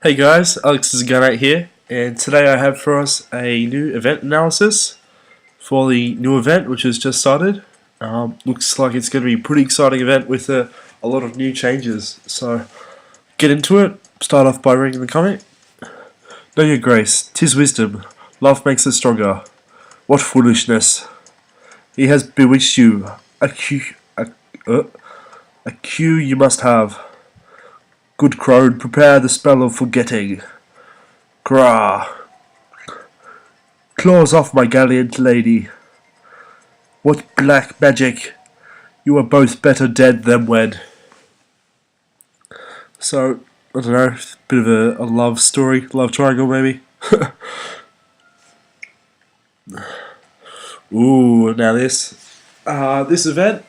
Hey guys, Alex is Gunite here, and today I have for us a new event analysis for the new event which has just started. Looks like it's going to be a pretty exciting event with a lot of new changes. So get into it. Start off by reading the comment. Know your grace, 'tis wisdom. Love makes us stronger. What foolishness! He has bewitched you. A cue you must have. Good crone, prepare the spell of forgetting. Grah! Claws off, my gallant lady. What black magic! You are both better dead than wed. So, I don't know, bit of a love story, love triangle maybe. Ooh, now this event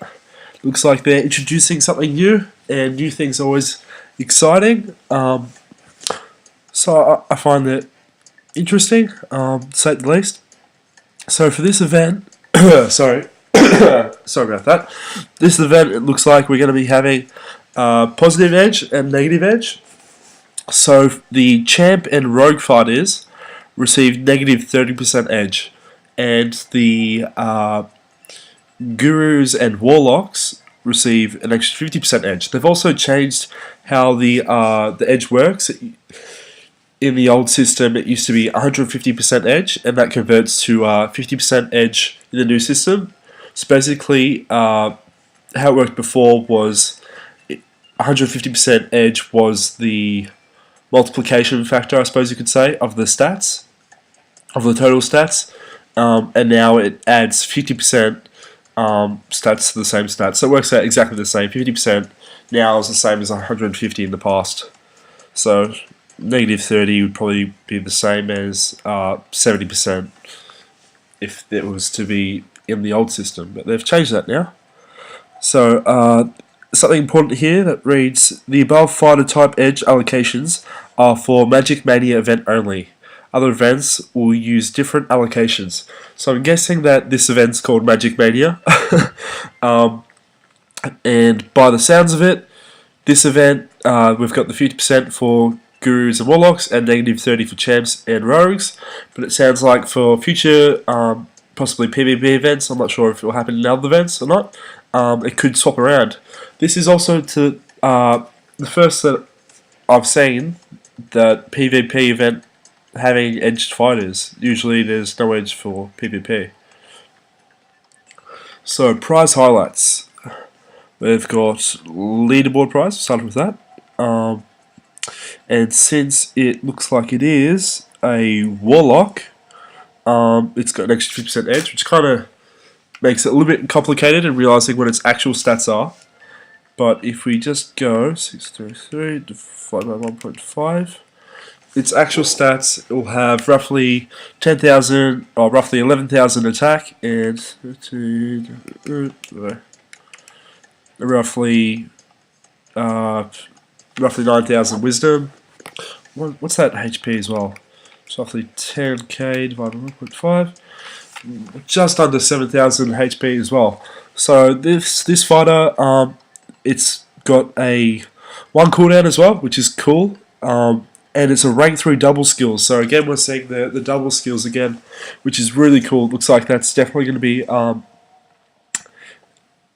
looks like they're introducing something new, and new things are always exciting. So I find that interesting, to say the least. So for this event, sorry, sorry about that. This event, it looks like we're going to be having positive edge and negative edge. So the champ and rogue fighters receive negative 30% edge, and the gurus and warlocks receive an extra 50% edge. They've also changed how the edge works. In the old system, it used to be 150% edge, and that converts to 50% edge in the new system. So basically, how it worked before was 150% edge was the multiplication factor, I suppose you could say, of the stats, of the total stats, and now it adds 50% stats to the same stats. So it works out exactly the same. 50% now is the same as 150 in the past. So negative 30 would probably be the same as 70% if it was to be in the old system. But they've changed that now. So something important here that reads, the above fighter type edge allocations are for Magic Mania event only. Other events will use different allocations. So I'm guessing that this event's called Magic Mania. And by the sounds of it, this event, we've got the 50% for Gurus and Warlocks and negative 30 for Champs and Rogues. But it sounds like for future, possibly PvP events, I'm not sure if it will happen in other events or not, it could swap around. This is also the first that I've seen that PvP event having edged fighters. Usually there's no edge for PvP. So prize highlights. We've got leaderboard prize, start with that. And since it looks like it is a warlock, it's got an extra 50% edge, which kind of makes it a little bit complicated in realizing what its actual stats are. But if we just go 633 divided by 1.5, its actual stats will have roughly 10,000 or roughly 11,000 attack and roughly 9,000 wisdom. What's that HP as well? It's roughly 10k divided by 1.5. Just under 7,000 HP as well. So this fighter, it's got a 1 cooldown as well, which is cool. And it's a rank 3 double skills. So again, we're seeing the double skills again, which is really cool. It looks like that's definitely going to be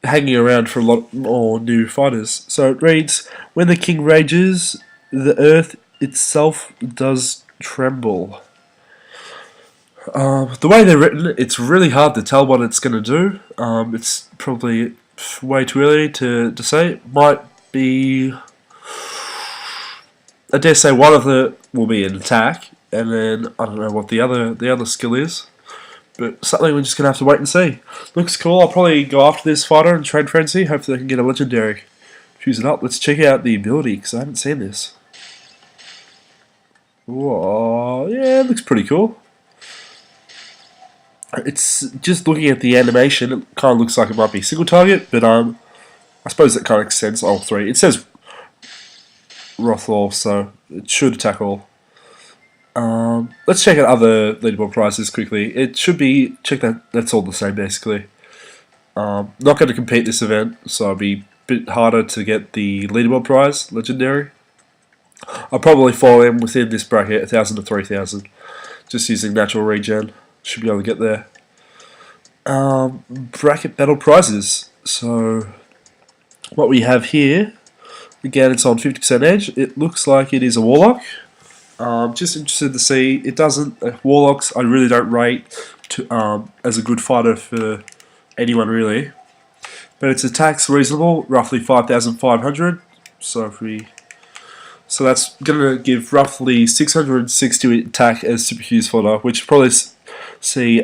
hanging around for a lot more new fighters. So it reads, when the king rages, the earth itself does tremble. The way they're written, it's really hard to tell what it's going to do. It's probably way too early to say. It might be, I dare say one of the will be an attack, and then I don't know what the other skill is. But something we're just going to have to wait and see. Looks cool. I'll probably go after this fighter and trade frenzy. Hopefully I can get a legendary. Choose it up. Let's check out the ability, because I haven't seen this. Whoa, yeah, it looks pretty cool. It's just looking at the animation, it kind of looks like it might be single target, but I suppose that kind of extends all three. It says Rothwall, so it should attack all. Let's check out other leaderboard prizes quickly. It should be, that's all the same basically. Not going to compete this event, so it'll be a bit harder to get the leaderboard prize, legendary. I'll probably fall in within this bracket, 1,000 to 3,000. Just using natural regen. Should be able to get there. Bracket battle prizes. So, what we have here, again, it's on 50% edge. It looks like it is a Warlock. Just interested to see. It doesn't. Warlocks, I really don't rate as a good fighter for anyone, really. But its attack's reasonable, roughly 5,500. So that's going to give roughly 660 attack as super fuse fodder, which probably see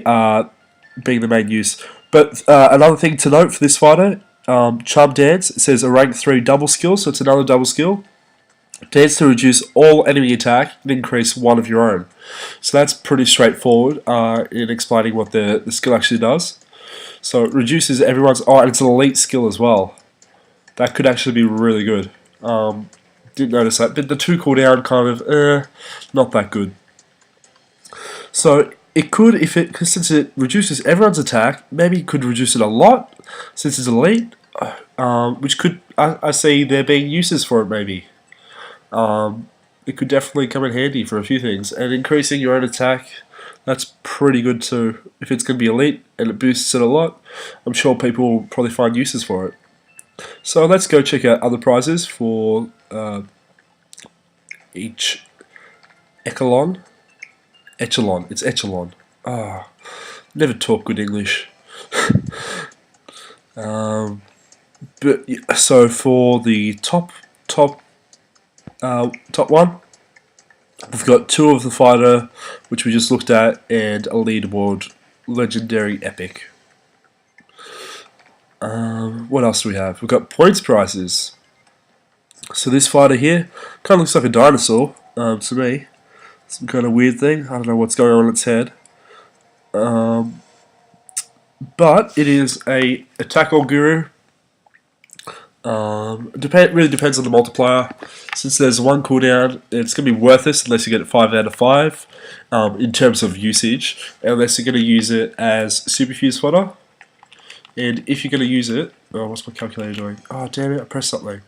being the main use. But another thing to note for this fighter, Charm Dance, it says a rank 3 double skill, so it's another double skill. Dance to reduce all enemy attack and increase one of your own. So that's pretty straightforward in explaining what the skill actually does. So it reduces everyone's... Oh, and it's an elite skill as well. That could actually be really good. Didn't notice that. But the 2 cooldown kind of, not that good. So it could, since it reduces everyone's attack, maybe it could reduce it a lot, since it's elite. Which could, I see there being uses for it maybe. It could definitely come in handy for a few things. And increasing your own attack, that's pretty good too. If it's going to be elite and it boosts it a lot, I'm sure people will probably find uses for it. So let's go check out other prizes for each echelon. Echelon. It's echelon. Never talk good English. But so for the top one, we've got 2 of the fighter, which we just looked at, and a leaderboard legendary epic. What else do we have? We've got points prizes. So this fighter here kind of looks like a dinosaur to me. Some kind of weird thing. I don't know what's going on in its head. But it is a tackle guru. Really depends on the multiplier. Since there's 1 cooldown, it's going to be worthless unless you get it 5 out of 5 in terms of usage, unless you're going to use it as super fuse fodder. And if you're going to use it, oh, what's my calculator doing? Oh, damn it! I pressed something.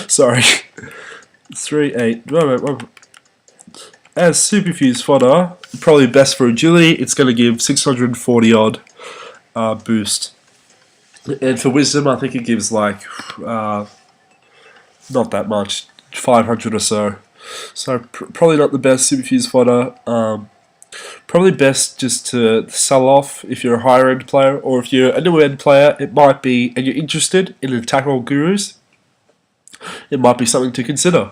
Sorry. 3, 8. Wait. As super fuse fodder, probably best for agility. It's going to give 640 odd boost. And for wisdom, I think it gives like not that much, 500 or so. So probably not the best super fuse fodder. Probably best just to sell off if you're a higher end player, or if you're a newer end player, it might be, and you're interested in the tackle gurus, it might be something to consider.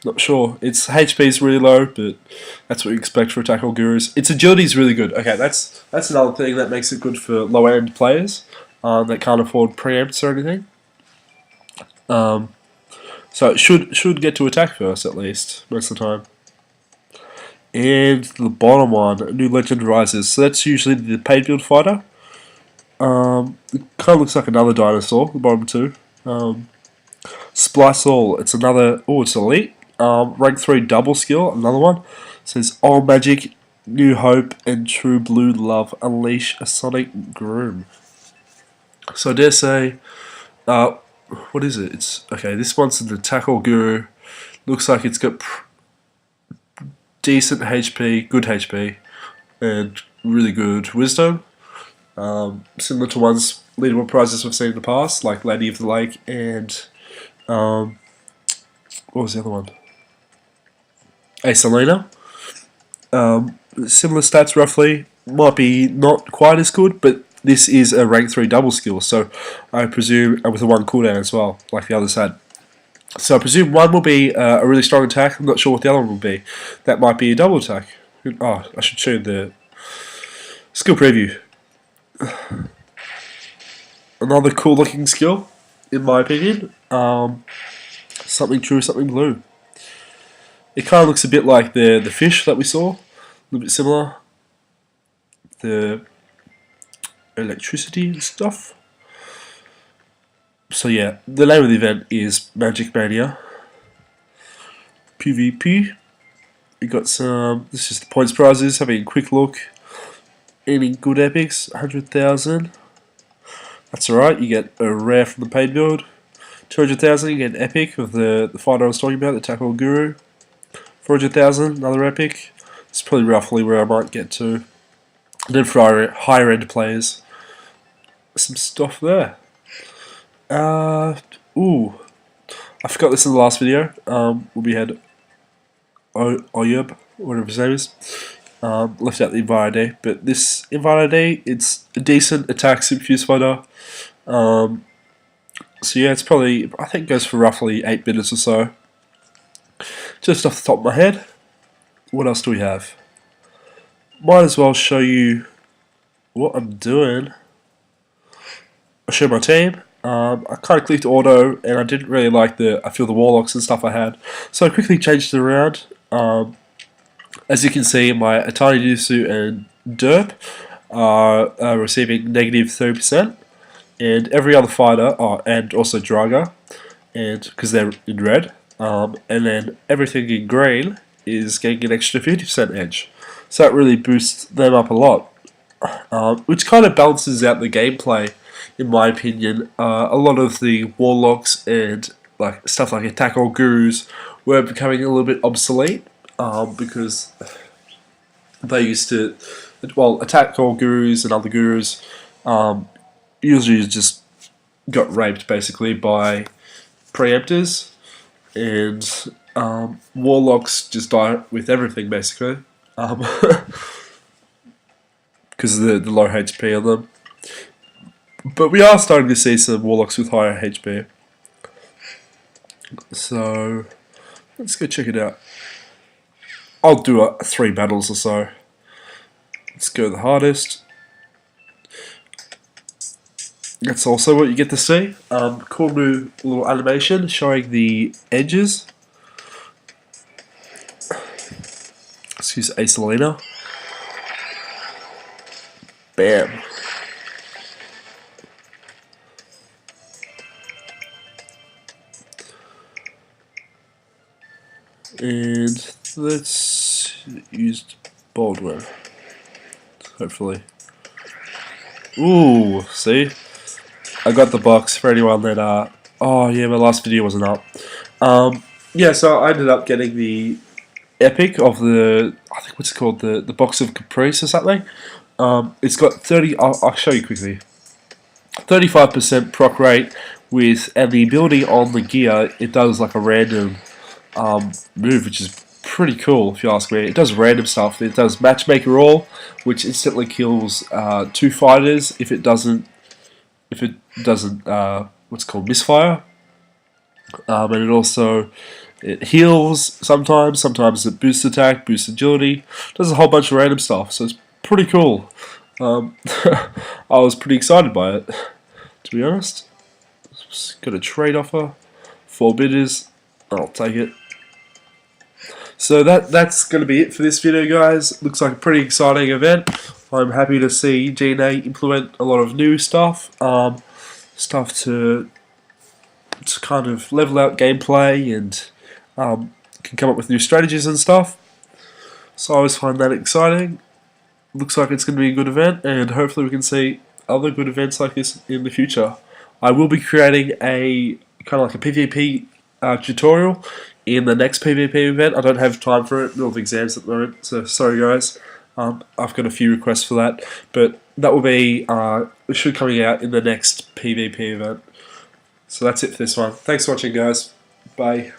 Not sure. Its HP is really low, but that's what you expect for tackle gurus. Its agility is really good. Okay, that's another thing that makes it good for lower end players that can't afford preempts or anything. So it should get to attack first at least most of the time. And the bottom one, New Legend Rises. So that's usually the paid build fighter. It kind of looks like another dinosaur, the bottom 2. Splice All, it's another, it's elite. Rank 3 double skill, another one. It says All Magic, New Hope, and True Blue Love unleash a sonic groom. So I dare say, what is it? It's okay. This one's the Tackle Guru. Looks like it's got decent HP, good HP, and really good wisdom. Similar to ones leaderboard prizes we've seen in the past, like Lady of the Lake and what was the other one? Acelina. Similar stats roughly. Might be not quite as good, but this is a rank 3 double skill, so I presume with a 1 cooldown as well, like the others had. So I presume one will be a really strong attack. I'm not sure what the other one will be. That might be a double attack. Oh, I should show the skill preview. Another cool looking skill, in my opinion. Something true, something blue. It kind of looks a bit like the fish that we saw. A little bit similar. The electricity and stuff. So yeah, the name of the event is Magic Mania PvP. We got some. This is the points prizes. Having a quick look. Any good epics? 100,000. That's alright. You get a rare from the paid build. 200,000, you get an epic of the fighter I was talking about, the Tackle Guru. 400,000, another epic. It's probably roughly where I might get to. And then for higher end players, some stuff there. Ooh, I forgot this in the last video. We had Oyub, whatever his name is. Left out the Invite ID, but this Invite ID, it's a decent attack super fuse fighter. So yeah, it's probably, I think it goes for roughly 8 minutes or so. Just off the top of my head, what else do we have? Might as well show you what I'm doing. I'll show my team. I kind of clicked auto, and I didn't really like the warlocks and stuff I had, so I quickly changed it around. As you can see, my Atani Jutsu and Derp are receiving negative 30%, and every other fighter, and also Draga, and because they're in red, and then everything in green is getting an extra 50% edge. So that really boosts them up a lot, which kind of balances out the gameplay, in my opinion. A lot of the warlocks and stuff like Attack All Gurus were becoming a little bit obsolete, because they used to, well, Attack All Gurus and other gurus usually just got raped basically by preemptors, and warlocks just die with everything basically, because of the low HP on them. But we are starting to see some warlocks with higher HP, so let's go check it out. I'll do 3 battles or so. Let's go the hardest. That's also what you get to see. Cool new little animation showing the edges. Let's use Acelina. Bam. And let's use Baldwin. Hopefully. Ooh, see? I got the box for anyone that, oh yeah, my last video wasn't up. Yeah, so I ended up getting the epic of the, I think what's it called, the box of Caprice or something. It's got 30, I'll show you quickly. 35% proc rate and the ability on the gear, it does like a random move, which is pretty cool if you ask me. It does random stuff. It does Matchmaker All, which instantly kills 2 fighters if it doesn't what's called misfire. And it also heals sometimes it boosts attack, boosts agility, does a whole bunch of random stuff, so it's pretty cool. I was pretty excited by it, to be honest. Got a trade offer, 4 bidders, I'll take it. So that's going to be it for this video, guys. Looks like a pretty exciting event. I'm happy to see GNA implement a lot of new stuff, stuff to kind of level out gameplay, and can come up with new strategies and stuff. So I always find that exciting. Looks like it's going to be a good event, and hopefully we can see other good events like this in the future. I will be creating a kind of like a PvP tutorial in the next PvP event. I don't have time for it, middle of exams at the moment, so sorry guys. I've got a few requests for that, but that will be, it should coming out in the next PvP event. So that's it for this one. Thanks for watching, guys. Bye.